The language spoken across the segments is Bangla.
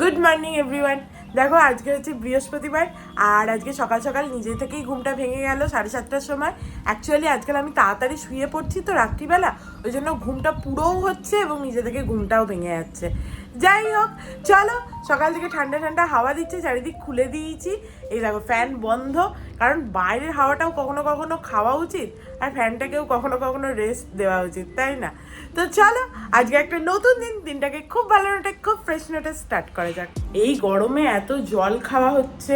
Good morning everyone. দেখো আজকে হচ্ছে বৃহস্পতিবার, আর আজকে সকাল সকাল নিজে থেকেই ঘুমটা ভেঙে গেল 7:30টার সময়। অ্যাকচুয়ালি আজকাল আমি তাড়াতাড়ি শুয়ে পড়ছি তো রাত্রিবেলা, ওই জন্য ঘুমটা পুরোও হচ্ছে এবং নিজে থেকে ঘুমটাও ভেঙে যাচ্ছে। যাই হোক, চলো, সকাল থেকে ঠান্ডা ঠান্ডা হাওয়া দিচ্ছে, চারিদিক খুলে দিয়েছি। এই দেখো ফ্যান বন্ধ, কারণ বাইরের হাওয়াটাও কখনো কখনো খাওয়া উচিত, আর ফ্যানটাকেও কখনো কখনো রেস্ট দেওয়া উচিত, তাই না? তো চলো, আজকে একটা নতুন দিন, দিনটাকে খুব ভালো নোটে, খুব ফ্রেশ নোটে স্টার্ট করা যাক। এই গরমে এত জল খাওয়া হচ্ছে,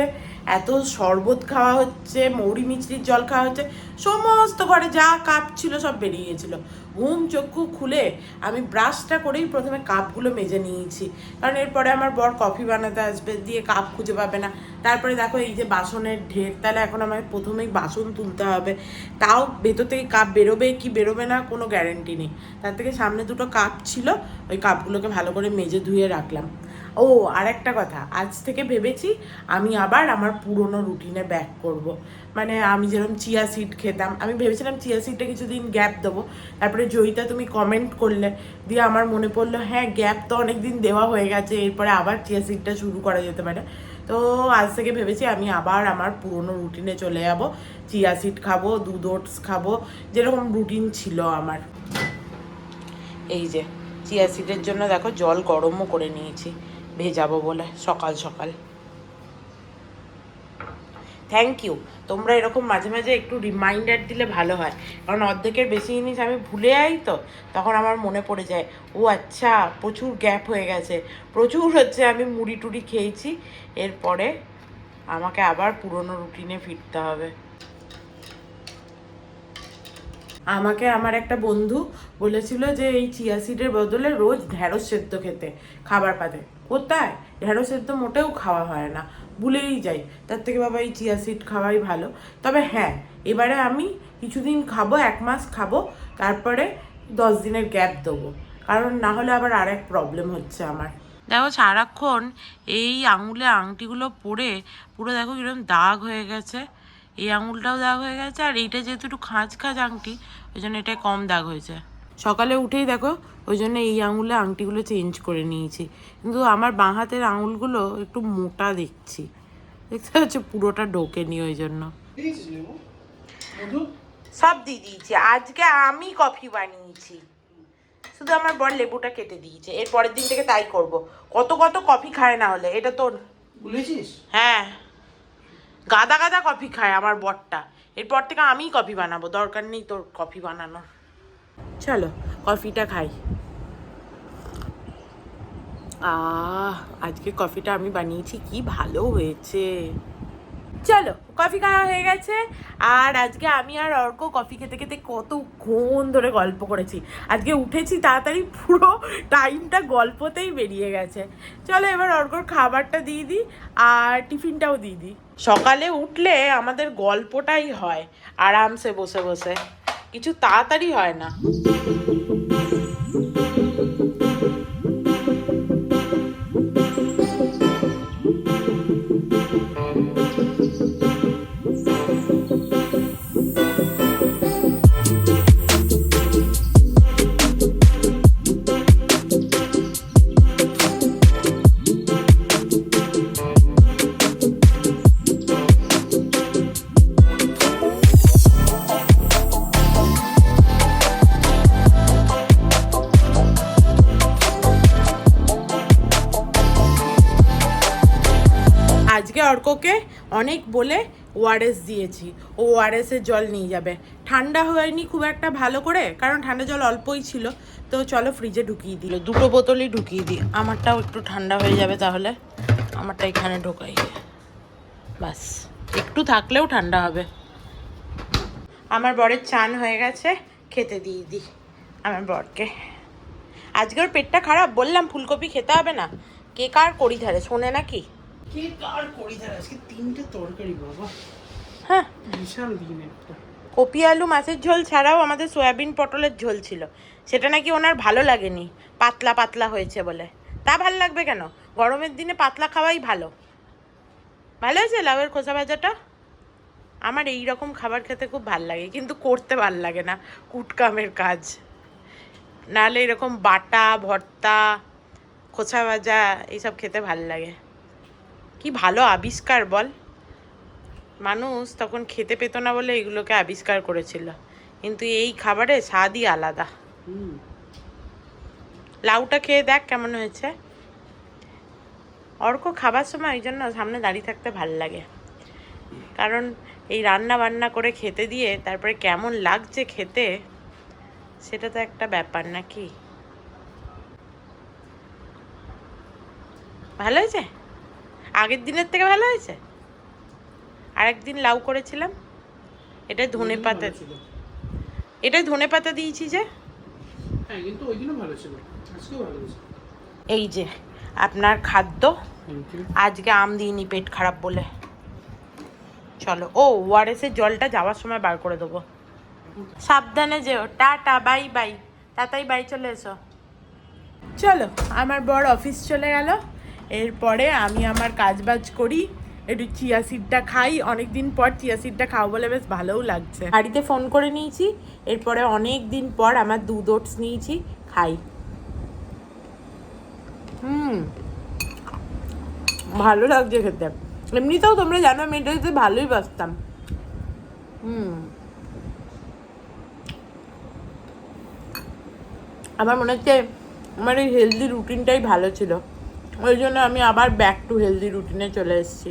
এত শরবত খাওয়া হচ্ছে, মৌরি মিছরির জল খাওয়া হচ্ছে, সমস্ত ঘরে যা কাপ ছিল সব বেরিয়ে গেছিল। ঘুম চক্ষু খুলে আমি ব্রাশটা করেই প্রথমে কাপগুলো মেজে নিয়েছি, কারণ এরপরে আমার বর কফি বানাতে আসবে, দিয়ে কাপ খুঁজে পাবে না। তারপরে দেখো এই যে বাসনের ঢের, তাহলে এখন আমাকে প্রথমেই বাসন তুলতে হবে, তাও ভেতর থেকে কাপ বেরোবে কি বেরোবে না কোনো গ্যারেন্টি নেই। তার থেকে সামনে দুটো কাপ ছিল, ওই কাপগুলোকে ভালো করে মেজে ধুয়ে রাখলাম। ও আর একটা কথা, আজ থেকে ভেবেছি আমি আবার আমার পুরনো রুটিনে ব্যাক করব। মানে আমি যেরকম চিয়া সিড খেতাম, আমি ভেবেছিলাম চিয়া সিডটা কিছুদিন গ্যাপ দেবো। তারপরে জয়িতা তুমি কমেন্ট করলে, দিয়ে আমার মনে পড়লো হ্যাঁ গ্যাপ তো অনেক দিন দেওয়া হয়ে গেছে, এরপরে আবার চিয়া সিডটা শুরু করা যেতে পারে। তো আজ থেকে ভেবেছি আমি আবার আমার পুরনো রুটিনে চলে যাব, চিয়া সিড খাবো, দুধ ওটস খাবো, যেরকম রুটিন ছিল আমার। এই যে চিয়া সিডের জন্য দেখো জল গরমও করে নিয়েছি ভেজাবো বলে সকাল সকাল। থ্যাংক ইউ, তোমরা এরকম মাঝে মাঝে একটু রিমাইন্ডার দিলে ভালো হয়, কারণ অর্ধেকের বেশি জিনিস আমি ভুলে যাই, তো তখন আমার মনে পড়ে যায় ও আচ্ছা প্রচুর গ্যাপ হয়ে গেছে, প্রচুর হচ্ছে আমি মুড়ি টুড়ি খেয়েছি, এরপরে আমাকে আবার পুরনো রুটিনে ফিরতে হবে। আমাকে আমার একটা বন্ধু বলেছিল যে এই চিয়া সিডের বদলে রোজ ঢ্যাঁড়স সেদ্ধ খেতে খাবার পাতে। কোথায় ঢ্যাঁড়স সেদ্ধ মোটেও খাওয়া হয় না, ভুলেই যাই। তার থেকে বাবা এই চিয়া সিড খাওয়াই ভালো। তবে হ্যাঁ, এবারে আমি কিছুদিন খাবো, 1 মাস খাবো, তারপরে 10 দিনের গ্যাপ দেবো, কারণ না হলে আবার আরেক প্রবলেম হচ্ছে আমার। দেখো সারাক্ষণ এই আঙুলে আংটিগুলো পরে পুরো দেখো কিরকম দাগ হয়ে গেছে, এই আঙুলটাও দাগ হয়ে গেছে, আর এইটা যেহেতু একটু খাঁজ খাঁজ আংটি, ওই জন্য এটাই কম দাগ হয়েছে। সকালে উঠেই দেখো ওই জন্য এই আঙুলে আংটিগুলো চেঞ্জ করে নিয়েছি, কিন্তু আমার বাঁ হাতের আঙুলগুলো একটু মোটা দেখছি, দেখতে হচ্ছে পুরোটা ঢোকেনি, ওই জন্য সব দিয়ে দিয়েছি। আজকে আমি কফি বানিয়েছি, শুধু আমার বর লেবুটা কেটে দিয়েছে, এর পরের দিন থেকে তাই করব। কত কত কফি খায় না হলে, এটা তোর বলেছিস? হ্যাঁ, গাদা গাদা কফি খায় আমার বরটা, এরপর থেকে আমিই কফি বানাবো, দরকার নেই তোর কফি বানানোর। চলো কফিটা খাই। আজকে কফিটা আমি বানিয়েছি, কি ভালো হয়েছে। চলো কফি খাওয়া হয়ে গেছে, আর আজকে আমি আর অর্ক কফি খেতে খেতে কতক্ষণ ধরে গল্প করেছি। আজকে উঠেছি তাড়াতাড়ি, পুরো টাইমটা গল্পতেই বেরিয়ে গেছে। চলো এবার অর্কর খাবারটা দিয়ে দিই, আর টিফিনটাও দিয়ে দিই। সকালে উঠলে আমাদের গল্পটাই হয় আরামসে বসে বসে, কিছু তাড়াতাড়ি হয় না। আজকে অর্ককে অনেক বলে ওআরএস দিয়েছি, ও ওআরএসের জল নিয়ে যাবে। ঠান্ডা হয়নি খুব একটা ভালো করে, কারণ ঠান্ডা জল অল্পই ছিল, তো চলো ফ্রিজে ঢুকিয়ে দিল, দুটো বোতলই ঢুকিয়ে দিই, আমারটাও একটু ঠান্ডা হয়ে যাবে, তাহলে আমারটা এখানে ঢোকাই, বাস একটু থাকলেও ঠান্ডা হবে। আমার বরের চান হয়ে গেছে, খেতে দিয়ে দিই আমার বরকে। আজকে ওর পেটটা খারাপ, বললাম ফুলকপি খেতে হবে না, কে কার করি ধারে শোনে নাকি? কে কার করি ধারে, আজকে 3টে তরকারি বাবা, হ্যাঁ বিশাল দিন একটা। কপি আলু মাছের ঝোল ছাড়াও আমাদের সয়াবিন পটলের ঝোল ছিল, সেটা নাকি ওনার ভালো লাগেনি, পাতলা পাতলা হয়েছে বলে। তা ভালো লাগবে কেন, গরমের দিনে পাতলা খাওয়াই ভালো। ভালো হয়েছে লাউয়ের খোসা ভাজাটা, আমার এই রকম খাবার খেতে খুব ভাল লাগে, কিন্তু করতে ভাল লাগে না, কুটকামের কাজ। নাহলে এরকম বাটা ভর্তা খোসা ভাজা এইসব খেতে ভাল লাগে। কি ভালো আবিষ্কার বল, মানুষ তখন খেতে পেত না বলে এগুলোকে আবিষ্কার করেছিল, কিন্তু এই খাবারে স্বাদই আলাদা। লাউটা খেয়ে দেখ কেমন হয়েছে। অর্ক খাবার সময় এই জন্য সামনে দাঁড়িয়ে থাকতে ভাল লাগে, কারণ এই রান্না বান্না করে খেতে দিয়ে তারপরে কেমন লাগছে খেতে, সেটা তো একটা ব্যাপার নাকি। ভালো হয়েছে, আগের দিনের থেকে ভালো হয়েছে। আরেকদিন লাউ করেছিলাম, এটা ধনে পাতা, এটা ধনে পাতা দিয়েছি যে। হ্যাঁ, কিন্তু ওই দিনও ভালো ছিল, আজকেও ভালো হয়েছে। এই যে আপনার খাদ্য, আজকে আম দিইনি পেট খারাপ বলে। চলো, ও ওআরএস এর জলটা যাওয়ার সময় বার করে দেবো। সাবধানে যেও, টাটা, বাই বাই, তাতাই বাই, চলে এসো। চলো, আমার বর অফিস চলে গেল, এরপরে আমি আমার কাজবাজ করি, একটু চিয়া সিডটা খাই। অনেক দিন পর চিয়া সিডটা খাওয়া বলে বেশ ভালোও লাগছে। বাড়িতে ফোন করে নিয়েছি, এরপরে অনেক দিন পর আমার দুধ ওটস নিয়েছি, খাই। ভালো লাগছে খেতে। এমনিতেও তোমরা জানো আমি এটা খেতে ভালোই বাসতাম। আমার মনে হচ্ছে আমার এই হেলদি রুটিনটাই ভালো ছিল, ওই জন্য আমি আবার ব্যাক টু হেলদি রুটিনে চলে এসেছি।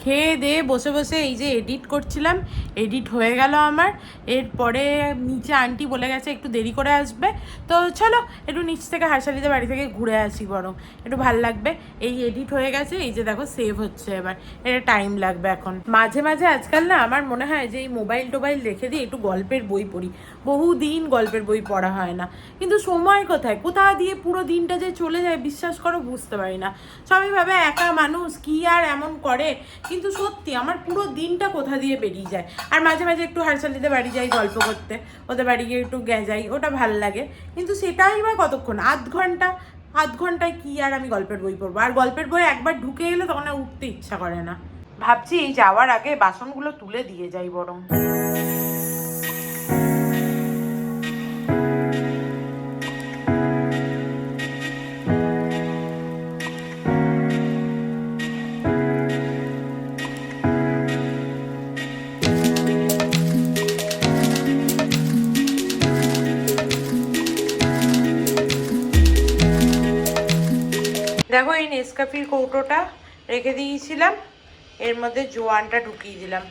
খেয়ে দিয়ে বসে বসে এই যে এডিট করছিলাম, এডিট হয়ে গেল আমার। এরপরে নিচে আন্টি বলে গেছে একটু দেরি করে আসবে, তো চলো একটু নিচ থেকে হাঁসশালিতে বাড়ি থেকে ঘুরে আসি, বরং একটু ভাল লাগবে। এই এডিট হয়ে গেছে, এই যে দেখো সেভ হচ্ছে, এবার এটা টাইম লাগবে এখন। মাঝে মাঝে আজকাল না আমার মনে হয় যে এই মোবাইল টোবাইল রেখে দিয়ে একটু গল্পের বই পড়ি। বহুদিন গল্পের বই পড়া হয় না, কিন্তু সময় কোথায়, কোথা দিয়ে পুরো দিনটা যে চলে যায় বিশ্বাস করো বুঝতে পারি না। সবাই ভাবে একা মানুষ কি আর এমন করে, কিন্তু সত্যি আমার পুরো দিনটা কোথা দিয়ে বেরিয়ে যায়। আর মাঝে মাঝে একটু হারসালিতে বাড়ি যাই গল্প করতে, ওদের বাড়ি গিয়ে একটু যাই, ওটা ভাল লাগে, কিন্তু সেটাই বা কতক্ষণ, আধ ঘন্টায় কি আর আমি গল্পের বই পড়বো। আর গল্পের বই একবার ঢুকে গেলে তখন আর উঠতে ইচ্ছা করে না। ভাবছি যাওয়ার আগে বাসনগুলো তুলে দিয়ে যাই বরং। দেখো এই নেসকাফির কৌটোটা রেখে দিয়েছিলাম, এর মধ্যে জোয়ানটা ঢুকিয়ে দিলাম,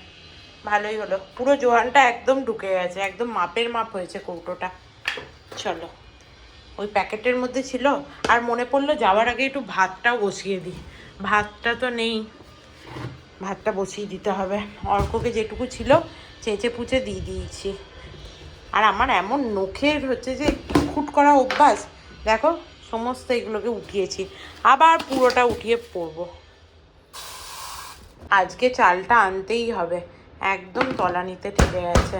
ভালোই হলো, পুরো জোয়ানটা একদম ঢুকে গেছে, একদম মাপের মাপ হয়েছে কৌটোটা। চলো, ওই প্যাকেটের মধ্যে ছিল। আর মনে পড়লো যাওয়ার আগে একটু ভাতটাও বসিয়ে দিই, ভাতটা তো নেই, ভাতটা বসিয়ে দিতে হবে। অর্ককে যেটুকু ছিল চেঁচে পুচে দিয়ে দিয়েছি। আর আমার এমন নখের হচ্ছে যে খুট করা অভ্যাস, দেখো সমস্ত এগুলোকে উঠিয়েছি, আবার পুরোটা উঠিয়ে পড়বো। আজকে চালটা আনতেই হবে, একদম তলানিতে ঠেকে গেছে।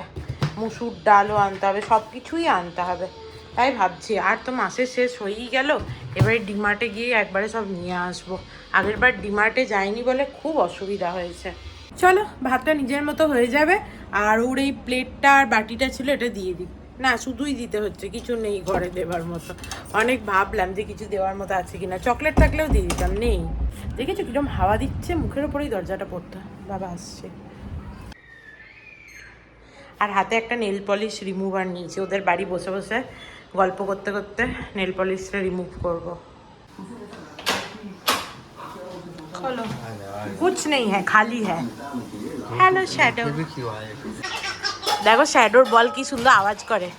মুসুর ডালও আনতে হবে, সব কিছুই আনতে হবে। তাই ভাবছি আর তো মাসের শেষ হয়েই গেল, এবারে ডিমার্টে গিয়ে একবারে সব নিয়ে আসবো। আগের বার ডিমার্টে যাইনি বলে খুব অসুবিধা হয়েছে। চলো, ভাতটা নিজের মতো হয়ে যাবে। আর ওর এই প্লেটটা আর বাটিটা ছিল, এটা দিয়ে দিই। না, শুধুই দিতে হচ্ছে, কিছু নেই ঘরে দেওয়ার মতো। অনেক ভাবলাম যে কিছু দেওয়ার মতো আছে কিনা, চকলেট থাকলেও দিয়ে দিতাম, নেই। দেখেছো কিরকম হাওয়া দিচ্ছে, মুখের ওপরেই দরজাটা পড়তে, বাবা আসছে। আর হাতে একটা নেল পলিশ রিমুভার নিয়েছি, ওদের বাড়ি বসে বসে গল্প করতে করতে নেল পলিশটা রিমুভ করবো। खोलो, कुछ नहीं है, खाली है। हेलो शैडो, देखो शैडोर बॉल की सुंदर आवाज करे,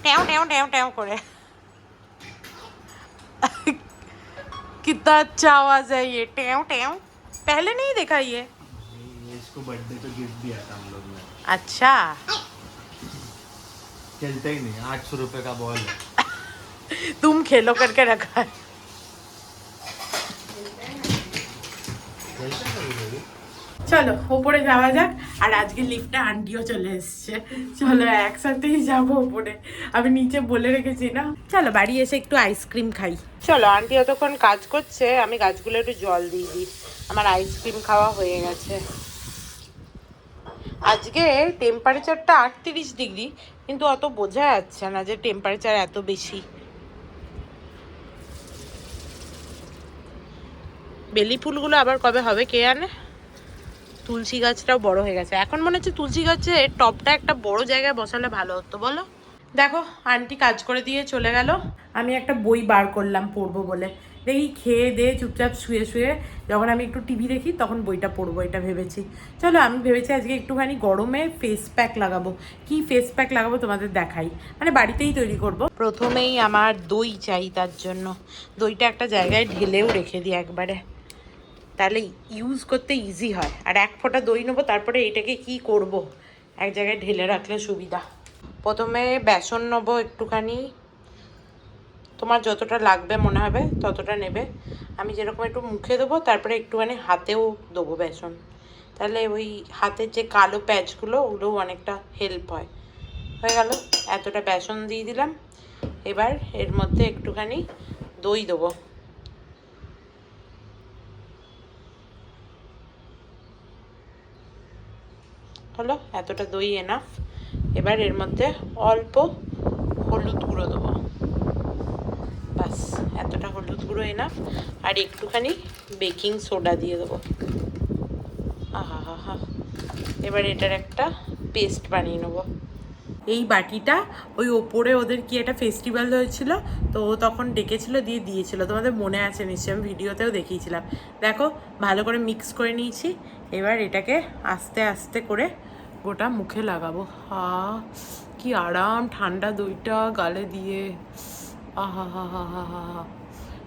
टेव टेव टेव टेव करे। कितना अच्छा आवाज है ये, टेव टेव। पहले नहीं देखा ये इसको बर्थडे पे गिफ्ट दिया था हम लोग ने। अच्छा, चलता ही नहीं, 800 रुपए का बॉल है। तुम खेलो करके रखा है। চলো ওপরে যাওয়া যাক। আর আজকে লিফটে আন্টিও চলে এসছে, চলো একসাথেই যাবো ওপরে। আমি নিচে বলে রেখেছি না। চলো বাড়ি এসে একটু আইসক্রিম খাই। চলো, আন্টি যতক্ষণ কাজ করছে আমি গাছগুলো একটু জল দিয়ে দিই। আমার আইসক্রিম খাওয়া হয়ে গেছে। আজকে টেম্পারেচারটা 38 ডিগ্রি, কিন্তু অত বোঝা যাচ্ছে না যে টেম্পারেচার এত বেশি। বেলি ফুলগুলো আবার কবে হবে কে জানে। তুলসী গাছটাও বড় হয়ে গেছে। এখন মনে হচ্ছে তুলসী গাছের টবটা একটা বড় জায়গায় বসালে ভালো হতো বলো। দেখো আন্টি কাজ করে দিয়ে চলে গেল, আমি একটা বই বার করলাম পড়বো বলে। দেখি খেয়ে দিয়ে চুপচাপ শুয়ে শুয়ে যখন আমি একটু টিভি দেখি তখন বইটা পড়বো এটা ভেবেছি। চলো আমি ভেবেছি আজকে একটুখানি গরমে ফেস প্যাক লাগাবো। কি ফেস প্যাক লাগাবো তোমাদের দেখাই, মানে বাড়িতেই তৈরি করব। প্রথমেই আমার দই চাই, তার জন্য দইটা একটা জায়গায় ঢেলেও রেখে দিই একবারে, তাহলে ইউজ করতে ইজি হয়। আর এক ফোঁটা দই নেবো, তারপরে এটাকে কি করব, এক জায়গায় ঢেলে রাখলে সুবিধা। প্রথমে বেসন নেবো একটুখানি, তোমার যতটা লাগবে মনে হবে ততটা নেবে। আমি যেরকম একটু মুখে দেবো, তারপরে একটুখানি হাতেও দেবো বেসন, তাহলে ওই হাতের যে কালো প্যাচগুলো ওগুলোও অনেকটা হেল্প হয়। হয়ে গেল, এতটা বেসন দিয়ে দিলাম। এবার এর মধ্যে একটুখানি দই দেবো। হলো, এতটা দই এনাফ। এবার এর মধ্যে অল্প হলুদ গুঁড়ো দেবো, বাস এতটা হলুদ গুঁড়ো এনাফ। আর একটুখানি বেকিং সোডা দিয়ে দেবো। আহা হা হা। এবার এটার একটা পেস্ট বানিয়ে নেবো। এই বাটিটা ওই ওপরে ওদের কি একটা ফেস্টিভ্যাল হয়েছিল, তো ও তখন ডেকেছিল দিয়ে দিয়েছিল, তোমাদের মনে আছে নিশ্চয়ই, আমি ভিডিওতেও দেখিয়েছিলাম। দেখো ভালো করে মিক্স করে নিয়েছি। এবার এটাকে আস্তে আস্তে করে গোটা মুখে লাগাবো। হা কি আরাম ঠান্ডা দইটা গালে দিয়ে, আহা হা হা হা হা হা।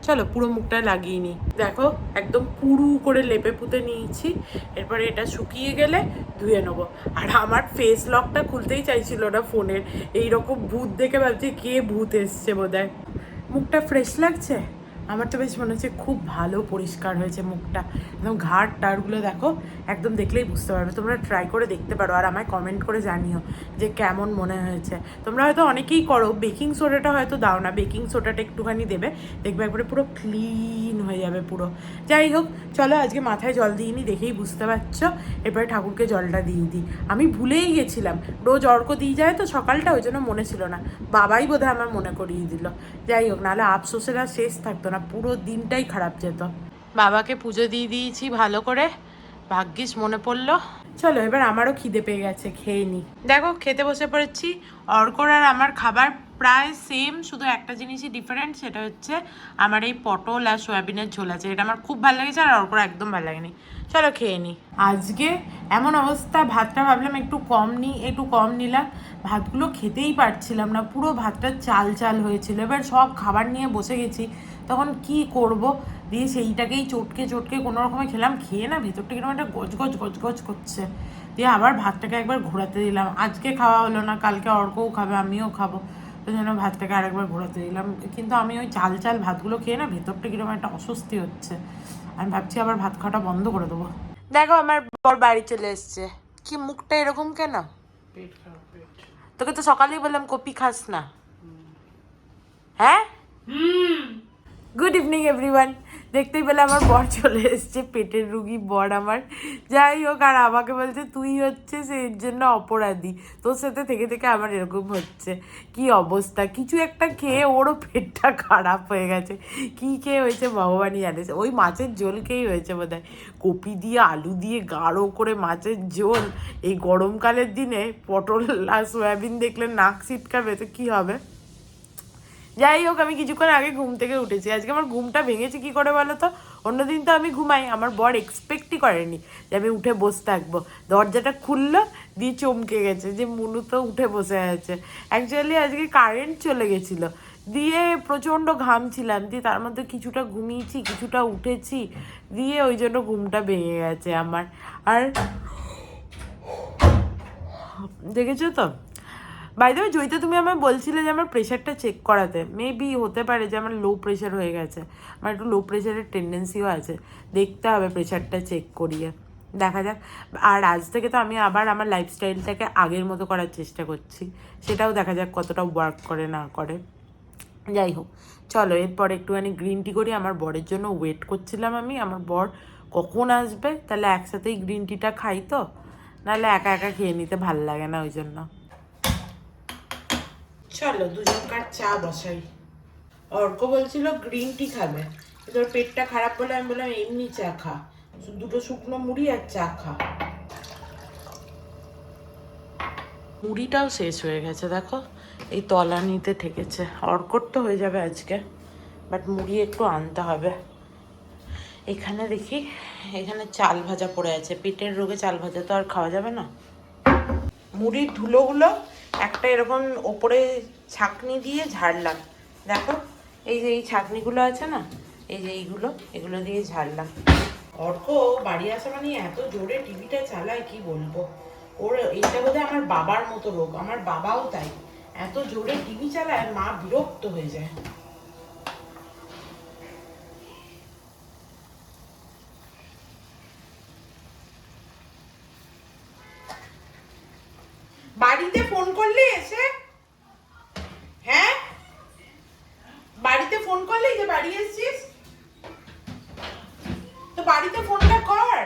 চলো পুরো মুখটা লাগিয়ে নিই। দেখো একদম পুরু করে লেপে পুঁতে নিয়েছি। এরপরে এটা শুকিয়ে গেলে ধুয়ে নেবো। আর আমার ফেস লকটা খুলতেই চাইছিল না ফোনের, এইরকম ভূত দেখে ভাবছি কে ভূত এসছে বোধহয়। মুখটা ফ্রেশ লাগছে, আমার তো বেশ মনে হচ্ছে খুব ভালো পরিষ্কার হয়েছে মুখটা। একদম ঘাড় টাড়গুলো দেখো, একদম দেখলেই বুঝতে পারবে। তোমরা ট্রাই করে দেখতে পারো আর আমায় কমেন্ট করে জানিও যে কেমন মনে হয়েছে। তোমরা হয়তো অনেকেই করো, বেকিং সোডাটা হয়তো দাও না, বেকিং সোডাটা একটুখানি দেবে, দেখবে একবারে পুরো ক্লিন হয়ে যাবে পুরো। যাই হোক চলো, আজকে মাথায় জল দিইনি দেখেই বুঝতে পারছো। এরপরে ঠাকুরকে জলটা দিয়ে দিই। আমি ভুলেই গেছিলাম, রোজ অর্ঘ্য দিয়ে যায় তো সকালটা, ওই জন্য মনে ছিল না। বাবাই বোধহয় আমার মনে করিয়ে দিল। যাই হোক, নাহলে আফসোসের আর শেষ থাকতো না, পুরো দিনটাই খারাপ যেত। বাবাকে পুজো দিয়ে দিয়েছি ভালো করে, ভাগ্যিস মনে পড়লো। চলো এবার আমারও খিদে পেয়ে গেছে, খেয়ে নি। দেখো খেতে বসে পড়েছি। অর্কর আর আমার খাবার প্রায় সেম, শুধু একটা জিনিসই ডিফারেন্ট, সেটা হচ্ছে আমার এই পটল আর সয়াবিনের ঝোল আছে, এটা আমার খুব ভালো লেগেছে, আর অর্কর একদম ভালো লাগেনি। চলো খেয়ে নি। আজকে এমন অবস্থা, ভাতটা ভাবলাম একটু কম নিই, একটু কম নিলাম। ভাতগুলো খেতেই পারছিলাম না, পুরো ভাতটা চাল চাল হয়েছিল। এবার সব খাবার নিয়ে বসে গেছি, তখন কি করব, দিয়ে সেইটাকেই চটকে চটকে কোনো রকমে খেলাম। খেয়ে না ভেতরটা কিরকম একটা গজগজ গজগজ করছে, দিয়ে আবার ভাতটাকে একবার ঘোরাতে দিলাম। আজকে খাওয়া হলো না, কালকে অর্কও খাবে, আমিও খাবো, ওই জন্য ভাতটাকে আরেকবার ঘোরাতে দিলাম। কিন্তু আমি ওই চাল চাল ভাতগুলো খেয়ে না ভেতরটা কিরকম একটা অস্বস্তি হচ্ছে, আমি ভাবছি আবার ভাত খাওয়াটা বন্ধ করে দেবো। দেখো আমার বর বাড়ি চলে এসছে, কি মুখটা এরকম কেন? পেট খারাপ, পেট। তোকে তো সকালেই বললাম কপি খাস না। হ্যাঁ, গুড ইভিনিং এভরিওয়ান। দেখতেই পেলে আমার বর চলে এসছে, পেটের রুগী বর আমার। যাই হোক, আর আমাকে বলছে তুই হচ্ছে সেই জন্য অপরাধী, তোর সাথে থেকে থেকে আমার এরকম হচ্ছে। কি অবস্থা, কিছু একটা খেয়ে ওরও পেটটা খারাপ হয়ে গেছে। কি খেয়ে হয়েছে ভগবানই জানিস, ওই মাছের ঝোল খেয়েই হয়েছে বোধহয়। কপি দিয়ে আলু দিয়ে গাঢ় করে মাছের ঝোল, এই গরমকালের দিনে পটল আর সয়াবিন দেখলে নাক ছিটকাবে তো কী হবে। যাই হোক, আমি কিছুক্ষণ আগে ঘুম থেকে উঠেছি। আজকে আমার ঘুমটা ভেঙেছে কি করে বলো তো? অন্যদিন তো আমি ঘুমাই, আমার বর এক্সপেক্টই করেনি যে আমি উঠে বসে থাকবো। দরজাটা খুললো, দিয়ে চমকে গেছে যে মুনু তো উঠে বসে আছে। অ্যাকচুয়ালি আজকে কারেন্ট চলে গেছিলো, দিয়ে প্রচণ্ড ঘামছিলাম, দিয়ে তার মধ্যে কিছুটা ঘুমিয়েছি কিছুটা উঠেছি, দিয়ে ওই জন্য ঘুমটা ভেঙে গেছে আমার। আর দেখেছো তো, বাই দ্য ওয়ে জয়িতা, তুমি আমায় বলছিলে যে আমার প্রেশারটা চেক করাতে। মেবি হতে পারে যে আমার লো প্রেশার হয়ে গেছে, আমার একটু লো প্রেশারের টেন্ডেন্সিও আছে, দেখতে হবে প্রেশারটা চেক করিয়ে, দেখা যাক। আর আজ থেকে তো আমি আবার আমার লাইফস্টাইলটাকে আগের মতো করার চেষ্টা করছি, সেটাও দেখা যাক কতটা ওয়ার্ক করে না করে। যাই হোক চলো, এরপর একটুখানি গ্রিন টি করি। আমার বরের জন্য ওয়েট করছিলাম আমি, আমার বর কখন আসবে, তাহলে একসাথেই গ্রিন টিটা খাই, তো নাহলে একা একা খেয়ে নিতে ভাল লাগে না, ওই জন্য। চলো দুজনকার চা বসাই। অর্ক বলছিল গ্রিন টি খাবে, তোর পেটটা খারাপ বলে আমি বললাম এমনি চা খা, দুটো শুকনো মুড়ি আর চা খা। মুড়িটাও শেষ হয়ে গেছে দেখো, এই তলানিতে ঠেকেছে। অর্কর তো হয়ে যাবে আজকে, বাট মুড়ি একটু আনতে হবে। এখানে দেখি, এখানে চাল ভাজা পড়ে আছে, পেটের রোগে চাল ভাজা তো আর খাওয়া যাবে না। মুড়ির ধুলোগুলো একটা এরকম ওপরে ছাঁকনি দিয়ে ঝাড়লাম, দেখো এই যে এই ছাঁকনিগুলো আছে না, এই যে এগুলো দিয়ে ঝাড়লাম। অর্ক বাড়ি আসা মানে এত জোরে টিভিটা চালায় কি বলবো, ওর এইটা বোধহয় আমার বাবার মতো রোগ, আমার বাবাও তাই, এত জোরে টিভি চালায় মা বিরক্ত হয়ে যায়। বাড়িতে ফোন করলে এসে, হ্যাঁ বাড়িতে ফোন করলে যে বাড়ি এসেছিস, তো বাড়িতে ফোনটা কর।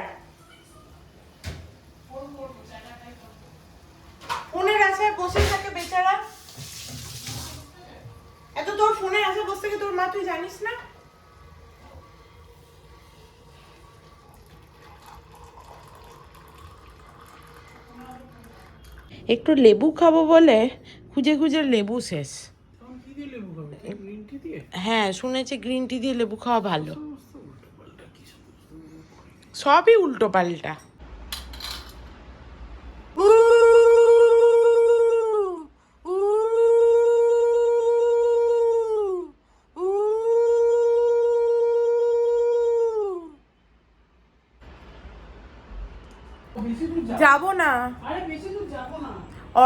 ফোনের আশায় বসে থাকে বেচারা, এত তোর ফোনের আশায় বসে থাকে তোর মা, তুই জানিস না? একটু লেবু খাবো বলে খুঁজে খুঁজে লেবু শেষ। হ্যাঁ শুনেছি গ্রিন টি দিয়ে লেবু খাওয়া ভালো, সবই উল্টো পাল্টা। যাবো না,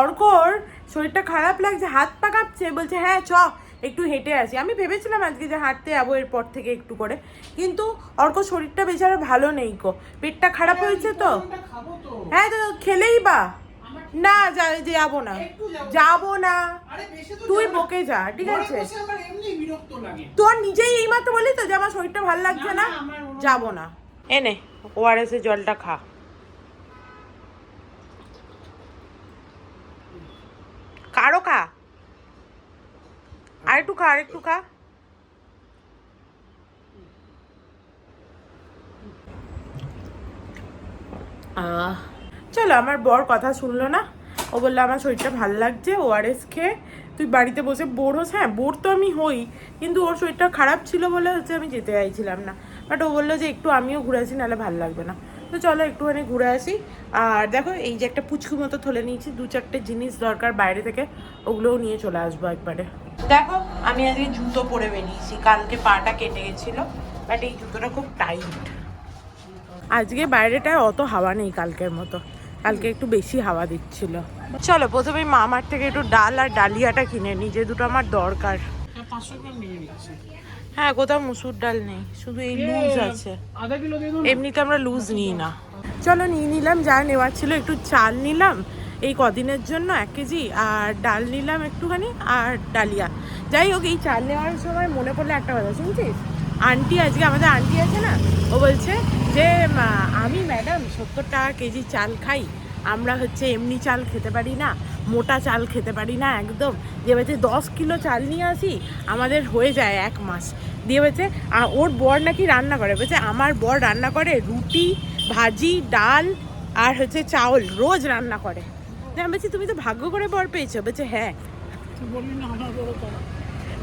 অর্কর শরীরটা খারাপ লাগছে, হাত পা কাঁপছে, বলছে হ্যাঁ চ একটু হেঁটে আসি। আমি ভেবেছিলাম আজকে যে হাঁটতে যাবো এরপর থেকে একটু করে, কিন্তু অর্কর শরীরটা বেচারা ভালো নেই কো, পেটটা খারাপ হয়েছে তো। হ্যাঁ তো খেলেই বা না, যাবো না, যাবো না, তুই বকে যা ঠিক আছে। তোর নিজেই এইমাত্র বলি তো যে আমার শরীরটা ভালো লাগছে না, যাবো না। এনে ওআরএস এর জলটা খা। কারো খা, আরেকটু খা, আরেকটু খা। চলো, আমার বর কথা শুনলো না, ও বললো আমার শরীরটা ভালো লাগছে, ওআরএস খেয়ে তুই বাড়িতে বসে বোর হোস। হ্যাঁ বোর তো আমি হই, কিন্তু ওর শরীরটা খারাপ ছিল বলে হচ্ছে আমি যেতে চাইছিলাম না, বাট ও বললো যে একটু আমিও ঘুরে আসি, নাহলে ভালো লাগবে না। তো চলো একটুখানি ঘুরে আসি। আর দেখো এই যে একটা পুচকু মতো থলে নিয়েছি, 2-4টে জিনিস দরকার বাইরে থেকে, ওগুলোও নিয়ে চলে আসবো একবারে। দেখো আমি আজকে জুতো পরে বেরিয়েছি, কালকে পাটা কেটে গেছিলো, বাট এই জুতোটা খুব টাইট। আজকে বাইরেটায় অত হাওয়া নেই কালকের মতো, কালকে একটু বেশি হাওয়া দিচ্ছিল। চলো প্রথমে মামার থেকে একটু ডাল আর ডালিয়াটা কিনে নিই, যে দুটো আমার দরকার। হ্যাঁ কোথাও মুসুর ডাল নেই, শুধু এই লুজ আছে, এমনিতে আমরা লুজ নিই না। চলো নিয়ে নিলাম যা নেওয়ার ছিল, একটু চাল নিলাম এই কদিনের জন্য 1 কেজি, আর ডাল নিলাম একটুখানি, আর ডালিয়া। যাই হোক এই চাল নেওয়ার সময় মনে পড়লে একটা কথা, শুনছিস আন্টি, আজকে আমাদের আন্টি আছে না, ও বলছে যে আমি ম্যাডাম 70 টাকা কেজি চাল খাই, আমরা হচ্ছে এমনি চাল খেতে পারি না, মোটা চাল খেতে পারি না একদম, দিয়ে বলছে 10 কিলো চাল নিয়ে আসি আমাদের হয়ে যায় 1 মাস। দিয়ে বলছে ওর বর নাকি রান্না করে, বলছে আমার বর রান্না করে রুটি ভাজি ডাল আর হচ্ছে চাউল রোজ রান্না করে। আমি বলছি তুমি তো ভাগ্য করে বর পেয়েছো, বলছে হ্যাঁ,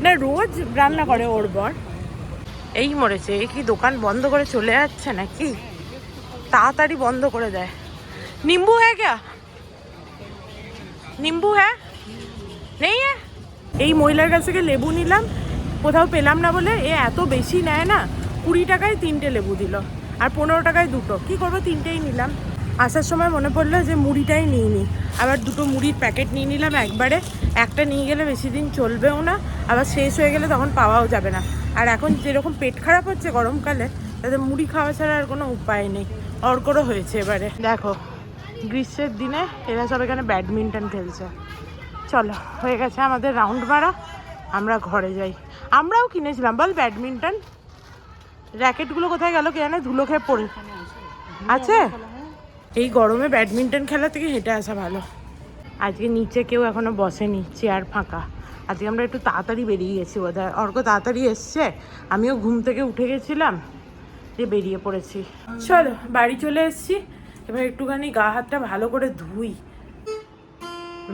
না রোজ রান্না করে ওর বর। এই মরেছে, এই কি দোকান বন্ধ করে চলে যাচ্ছে নাকি, তাড়াতাড়ি বন্ধ করে দেয়। নিম্বু হ্যাঁ ক্যা, নিম্বু হ্যাঁ নেই হ্যাঁ। এই মহিলার কাছ থেকে লেবু নিলাম, কোথাও পেলাম না বলে, এ এত বেশি নেয় না, 20 টাকায় 3টে লেবু দিল, আর 15 টাকায় 2টো। কী করবো, 3টেই নিলাম। আসার সময় মনে পড়লো যে মুড়িটাই নিয়ে নিই, আবার 2টো মুড়ির প্যাকেট নিয়ে নিলাম একবারে, একটা নিয়ে গেলে বেশি দিন চলবেও না, আবার শেষ হয়ে গেলে তখন পাওয়াও যাবে না। আর এখন যেরকম পেট খারাপ হচ্ছে গরমকালে, তাতে মুড়ি খাওয়া ছাড়া আর কোনো উপায় নেই। অর্করও হয়েছে এবারে, দেখো গ্রীষ্মের দিনে এরা সব এখানে ব্যাডমিন্টন খেলছে। চলো হয়ে গেছে আমাদের রাউন্ড মারা, আমরা ঘরে যাই। আমরাও কিনেছিলাম বল ব্যাডমিন্টন, র্যাকেটগুলো কোথায় গেল কে জানে, ধুলো খেয়ে পড়ে আছে। এই গরমে ব্যাডমিন্টন খেলা থেকে হেঁটে আসা ভালো। আজকে নিচে কেউ এখনো বসেনি, চেয়ার ফাঁকা, আজকে আমরা একটু তাড়াতাড়ি বেরিয়ে গেছি বোধহয়, অর্ক তাড়াতাড়ি এসছে, আমিও ঘুম থেকে উঠে গেছিলাম, যে বেরিয়ে পড়েছি। চলো বাড়ি চলে এসেছি, এবার একটুখানি গা হাতটা ভালো করে ধুই।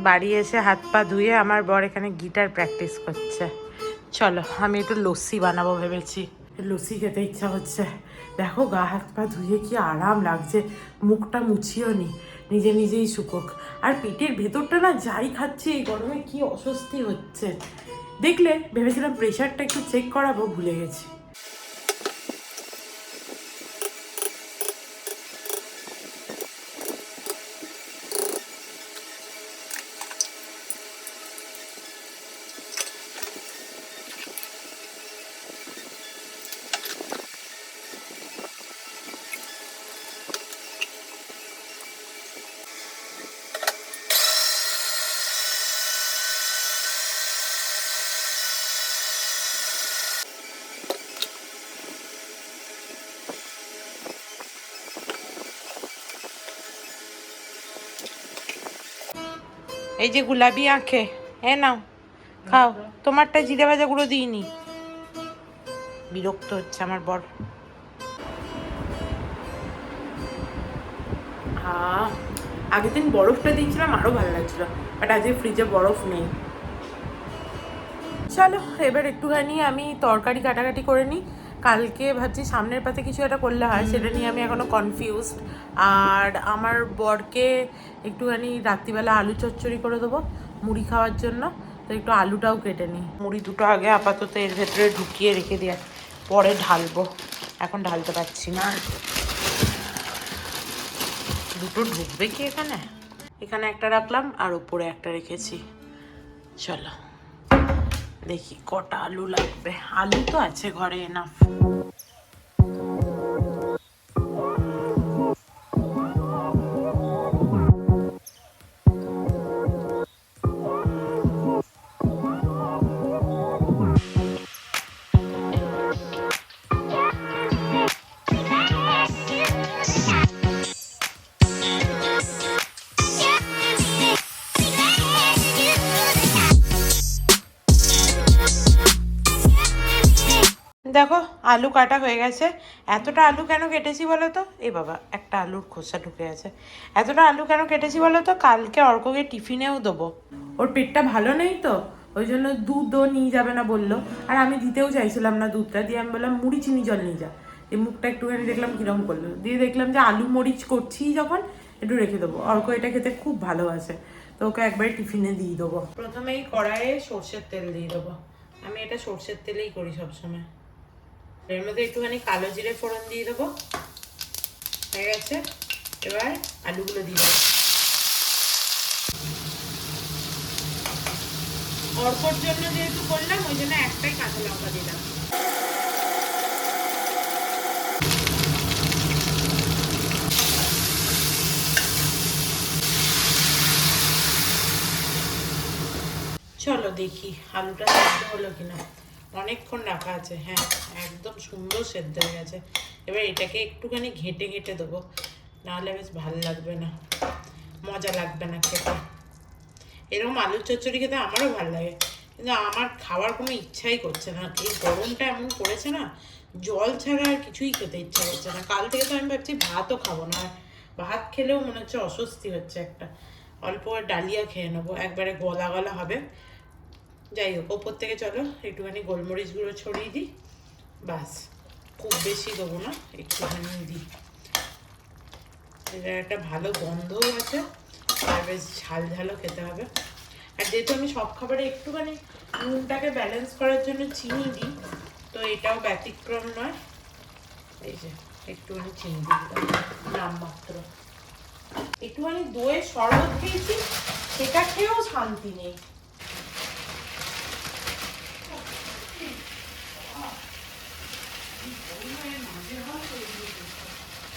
বাড়ি এসে হাত পা ধুয়ে আমার বর এখানে গিটার প্র্যাকটিস করছে। চলো আমি একটু লস্যি বানাবো ভেবেছি, লস্যি খেতে ইচ্ছা হচ্ছে। দেখো গা হাত পা ধুয়ে কি আরাম লাগছে, মুখটা মুছিও নি, নিজে নিজেই শুকোক। আর পেটের ভেতরটা না যাই খাচ্ছি এই গরমে কি অস্বস্তি হচ্ছে, দেখলে ভেবেছিলাম প্রেশারটা একটু চেক করাবো, ভুলে গেছি। এই যে গুলাবি আঁখে, নাও খাও, তোমারটা জিরে ভাজা গুঁড়ো দিইনি। বিরক্ত হচ্ছে আমার বর। আগের দিন বরফটা দিয়েছিলাম আরো ভালো লাগছিল, বাট আজকে ফ্রিজে বরফ নেই। চলো এবার একটুখানি আমি তরকারি কাটাকাটি করে নিই। কালকে ভাবছি সামনের পাতে কিছু একটা করলে হয়, সেটা নিয়ে আমি এখনও কনফিউজড। আর আমার বরকে একটুখানি রাত্রিবেলা আলু চচ্চড়ি করে দেবো মুড়ি খাওয়ার জন্য, তো একটু আলুটাও কেটে নিই। মুড়ি দুটো আগে আপাতত এর ভেতরে ঢুকিয়ে রেখে দিয়ে পরে ঢালবো, এখন ঢালতে পারছি না। দুটো ঢুকবে কি এখানে? এখানে একটা রাখলাম আর উপরে একটা রেখেছি। চলো দেখি কটা আলু লাগবে, আলু তো আছে ঘরে এনাফ। দেখো আলু কাটা হয়ে গেছে। এতটা আলু কেন কেটেছি বলো তো? এ বাবা একটা আলুর খোসা ঢুকে আছে। এতটা আলু কেন কেটেছি বলো তো? কালকে অর্ককে টিফিনেও দেবো, ওর পেটটা ভালো নেই তো, ওই জন্য দুধও নিয়ে যাবে না বললো। আর আমি দিতেও চাইছিলাম না দুধটা, দিয়ে আমি বললাম মুড়ি চিনি জল নিয়ে যা। এই মুখটা একটুখানি দেখলাম কিরম করলো, দিয়ে দেখলাম যে আলু মরিচ করছি যখন একটু রেখে দেবো, অর্ক এটা খেতে খুব ভালোবাসে, তো ওকে একবারে টিফিনে দিয়ে দেবো। প্রথমেই কড়াইয়ে সর্ষের তেল দিয়ে দেবো, আমি এটা সর্ষের তেলেই করি সবসময়। এর মধ্যে একটুখানি কালো জিরে ফোড়ন দিয়ে দেবো, হয়ে গেছে। এবার আলুগুলো দিয়ে দেবো। অর্কর জন্য যেহেতু করলাম ওই জন্য একটাই কাঁচা লঙ্কা দিলাম। চলো দেখি আলুটা সেদ্ধ হলো কিনা, অনেকক্ষণ রাখা আছে। হ্যাঁ একদম সুন্দর সেদ্ধ হয়ে গেছে। এবার এটাকে একটুখানি ঘেঁটে ঘেঁটে দেবো, নাহলে বেশ ভালো লাগবে না, মজা লাগবে না খেতে। এরকম আলুর চচ্চড়ি খেতে আমারও ভালো লাগে, কিন্তু আমার খাওয়ার কোনো ইচ্ছাই করছে না। এই গরমটা এমন পড়েছে না, জল ছাড়া আর কিছুই খেতে ইচ্ছা করছে না। কাল থেকে তো আমি ভাবছি ভাতও খাবো না, আর ভাত খেলেও মনে হচ্ছে অস্বস্তি হচ্ছে একটা। অল্প ডালিয়া খেয়ে নেবো, একবারে গলা গলা হবে। যাই হোক, ওপর থেকে চলো একটুখানি গোলমরিচ গুঁড়ো ছড়িয়ে দিই, বাস। খুব বেশি দেবো না, একটুখানি দিই। এটা একটা ভালো গন্ধও আছে, আর বেশ ঝাল ঝালও খেতে হবে। আর যেহেতু আমি সব খাবারে একটুখানি নুনটাকে ব্যালেন্স করার জন্য চিনি দিই, তো এটাও ব্যতিক্রম নয়। এই যে একটুখানি চিনি দিই নামমাত্র। একটুখানি দইয়ের শরবত খেয়েছি, সেটা খেয়েও শান্তি নেই।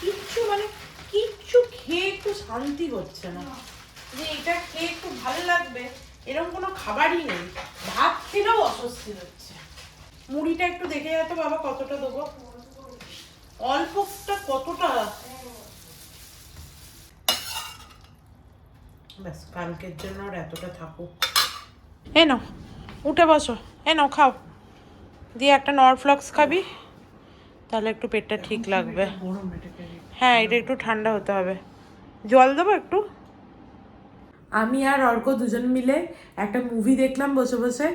কিচ্ছু মানে কিচ্ছু খেয়ে একটু শান্তি হচ্ছে না, যে এটা খেয়ে একটু ভালো লাগবে এরকম কোনো খাবারই নেই। ভাত খেলেও অস্বস্তি হচ্ছে। মুড়িটা একটু দেখে যেত বাবা, কতটা দেবো? অল্পটা কতটা? ব্যাস কালকের জন্য আর এতটা থাকুক। এ নাও, উঠে বসো, নাও খাও, দিয়ে একটা নরফ্লক্স খাবি, তাহলে একটু পেটটা ঠিক লাগবে। গরম এটাকে। হ্যাঁ, এটা একটু ঠান্ডা হতে হবে। জল দেবো একটু? আমি আর অর্ক দুজন মিলে একটা মুভি দেখলাম বসে বসে,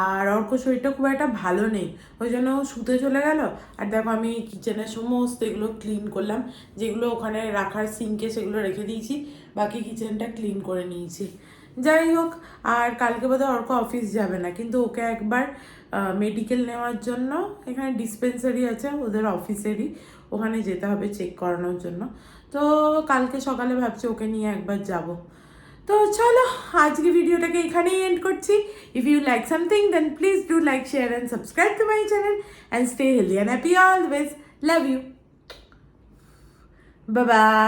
আর অর্ক শরীরটা খুব একটা ভালো নেই, ওই জন্য ও শুতে চলে গেল। আর দেখো আমি কিচেনের সমস্ত এগুলো ক্লিন করলাম, যেগুলো ওখানে রাখার সিঙ্কে সেগুলো রেখে দিয়েছি, বাকি কিচেনটা ক্লিন করে নিয়েছি। যাই হোক, আর কালকে বোধহয় অর্ক অফিস যাবে না, কিন্তু ওকে একবার মেডিকেল নেওয়ার জন্য, এখানে ডিসপেন্সারি আছে ওদের অফিসেরই, ওখানে যেতে হবে চেক করানোর জন্য। তো কালকে সকালে ভাবছি ওকে নিয়ে একবার যাব। তো চলো, আজকে ভিডিওটাকে এখানেই এন্ড করছি। If you like something then please do like, share and subscribe to my channel and stay healthy and happy always. Love you, bye by.